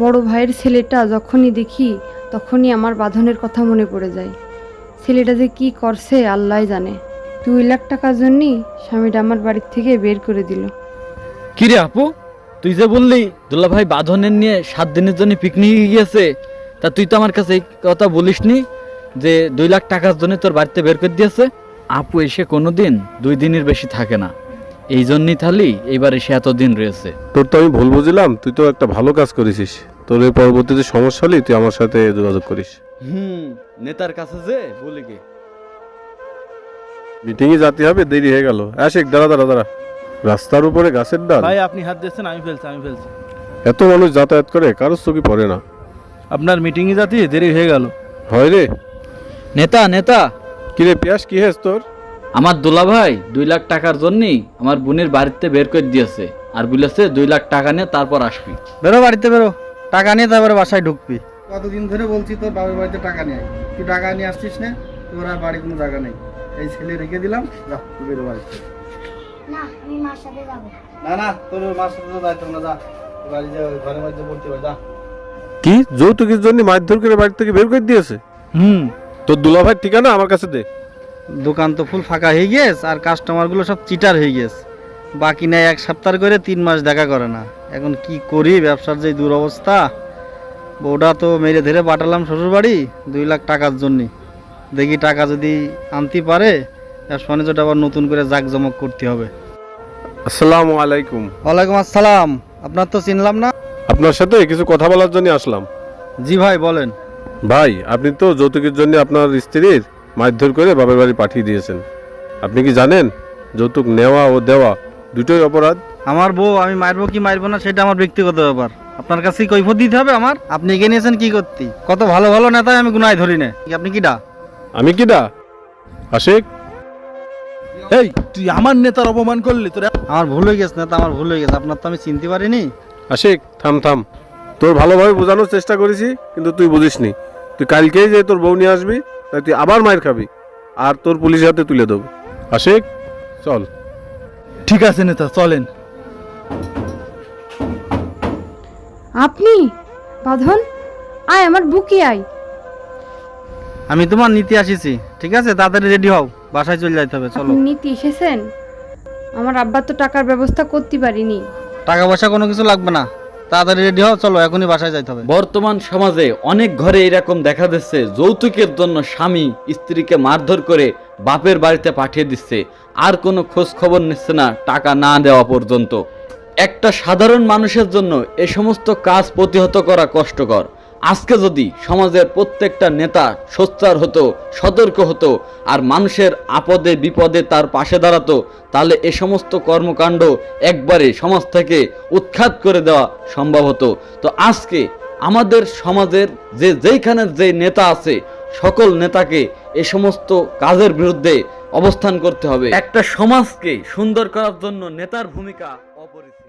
বড় ভাইয়ের ছেলেটা যখনই দেখি তখনই আমার বাঁধনের কথা মনে পড়ে যায়। ছেলেটা যে কি করছে আল্লাহই জানে। 2 লাখ টাকার জন্যই স্বামীটা আমার বাড়ির থেকে বের করে দিল। কিরে আপু, তুই যে বললি দুলা ভাই বাঁধনের নিয়ে 7 দিনের জন্য পিকনিকে গিয়েছে, তা তুই তো আমার কাছে এই কথা বলিসনি যে 2 লাখ টাকার জন্য তোর বাড়িতে বের করে দিয়েছে। আপু এসে কোনোদিন 2 দিনের বেশি থাকে না, এই জন্যই থালি এইবার এসে এতদিন রয়েছে। তোর তো আমি ভুল বুঝলাম, তুই তো একটা ভালো কাজ করেছিস। তোর এই পরবর্তীতে সমস্যা হলে তুই আমার সাথে যোগাযোগ করিস। নেতার কাছে যে বলি গে। মিটিংয়ে যেতে হবে, দেরি হয়ে গেল। আশিক দাঁড়া দাঁড়া দাঁড়া, রাস্তার উপরে গাছের ডাল। ভাই আপনি হাত দিয়েছেন, আমি ফেলছি। এত মানুষ যাতায়াত করে, কারোর চোখে পড়ে না। আপনার মিটিংয়ে যাতে দেরি হয়ে গেল। হয় রে। নেতা কিরে পিয়াস, কি হেস তোর? আমার দুলা ভাই 2 লাখ টাকার জন্যই আমার বোনের বাড়িতে বের করে দিয়েছে, আর বলেছে 2 লাখ টাকা নিয়ে তারপর আসবি। বেরো বাড়িতে বেরো, টাকা নিয়ে তারপরে বাসায় ঢুকবি। কতদিন ধরে বলছি তোর বাবার বাড়িতে টাকা নিয়ে আয়, তুই টাকা নিয়ে আসছিস না। তোর আর বাড়ি কোনো জায়গা নেই, এই ছেলে রেখে দিলাম। যা তুই বেরো বাড়িতে। না আমি মার সাথে যাবো। না তোর মার সাথে তো যাইতো না, যা বাড়ি যা, ঘরের মধ্যে পড়তে হবে, যা। কি যৌতুকের জন্য মারধর করে বাড়ি থেকে বের করে দিয়েছে? তোর দুলাভাইয়ের ঠিকানা আমার কাছে দে। দোকান তো ফুল ফাঁকা হয়ে গিয়েছে, আর কাস্টমারগুলো সব চিটার হয়ে গিয়েছে। বাকি নাই 1 সপ্তাহ করে 3 মাস দেখা করে না। এখন কি করি, ব্যবসার যে দুরবস্থা। বউটা তো মেরে ধরে পাঠালাম শ্বশুর বাড়ি 2 লাখ টাকার জন্যে। দেখি টাকা যদি আনতে পারে, বাণিজ্যটা আবার নতুন করে জাঁকজমক করতে হবে। আসসালামু আলাইকুম। ওয়ালাইকুম আসসালাম। আপনার তো চিনলাম না। আপনার সাথে কিছু কথা বলার জন্য আসলাম। জি ভাই বলেন। ভাই, আপনি তো যৌতুকের জন্য আপনার স্ত্রীর মারধর করে বাবার বাড়ি পাঠিয়ে দিয়েছেন। আপনি কি জানেন যৌতুক নেওয়া ও দেওয়া দুটোই অপরাধ? আমার বউ আমি মারবো কি মারবো না সেটা আমার ব্যক্তিগত ব্যাপার। আপনার কাছেই কৈফিয়ত দিতে হবে আমার। আপনি এগিয়ে নিয়েছেন কি করতে? কত ভালো ভালো নেতাই আমি গুনায় ধরি না। আপনি কিডা? আমি কিডা? আশিক, এই তুই আমার নেতার অপমান করলি তোর। আমার ভুল হয়ে গেছে নেতা, আমার ভুল হয়ে গেছে। আপনার তো আমি চিনতে পারিনি। আশিক থাম থাম। তোর ভালোভাবে বোঝানোর চেষ্টা করেছি, কিন্তু তুই বুঝিসনি। তুই কালকেই যে তোর বউ নিয়ে আসবি, তাই তুই আবার মায়ের খাবি, আর তোর পুলিশের হাতে তুলে দেবো। আশিক চল। ঠিক আছে নেতা, চলেন। আপনি বাঁধন, আয় আমার বুকে আয়। আমি তোমার নীতি আসিছি, ঠিক আছে? তাড়াতাড়ি রেডি হও, বাসায় চলে যাইতে হবে। চলো। আপনি নিতে এসেছেন? আমার আব্বা তো টাকার ব্যবস্থা করতে পারিনি। টাকা পয়সা কোনো কিছু লাগবে না, তাড়াতাড়ি রেডি হও, চলো এখনই বাসায় যাইতে হবে। বর্তমান সমাজে অনেক ঘরে এরকম দেখা দিচ্ছে, যৌতুকের জন্য স্বামী স্ত্রীকে মারধর করে বাপের বাড়িতে পাঠিয়ে দিচ্ছে, আর কোনো খোঁজ খবর নিচ্ছে না টাকা না দেওয়া পর্যন্ত। একটা সাধারণ মানুষের জন্য এ সমস্ত কাজ প্রতিহত করা কষ্টকর। আজকে যদি সমাজের প্রত্যেকটা নেতা সোচ্চার হতো, সতর্ক হতো, আর মানুষের আপদে বিপদে তার পাশে দাঁড়াতো, তাহলে এ সমস্ত কর্মকাণ্ড একবারে সমাজ থেকে উৎখাত করে দেওয়া সম্ভব হতো। তো আজকে আমাদের সমাজের যেইখানের যে নেতা আছে, সকল নেতাকে এ সমস্ত কাজের বিরুদ্ধে অবস্থান করতে হবে। একটা সমাজকে সুন্দর করার জন্য নেতার ভূমিকা অপরিসীম।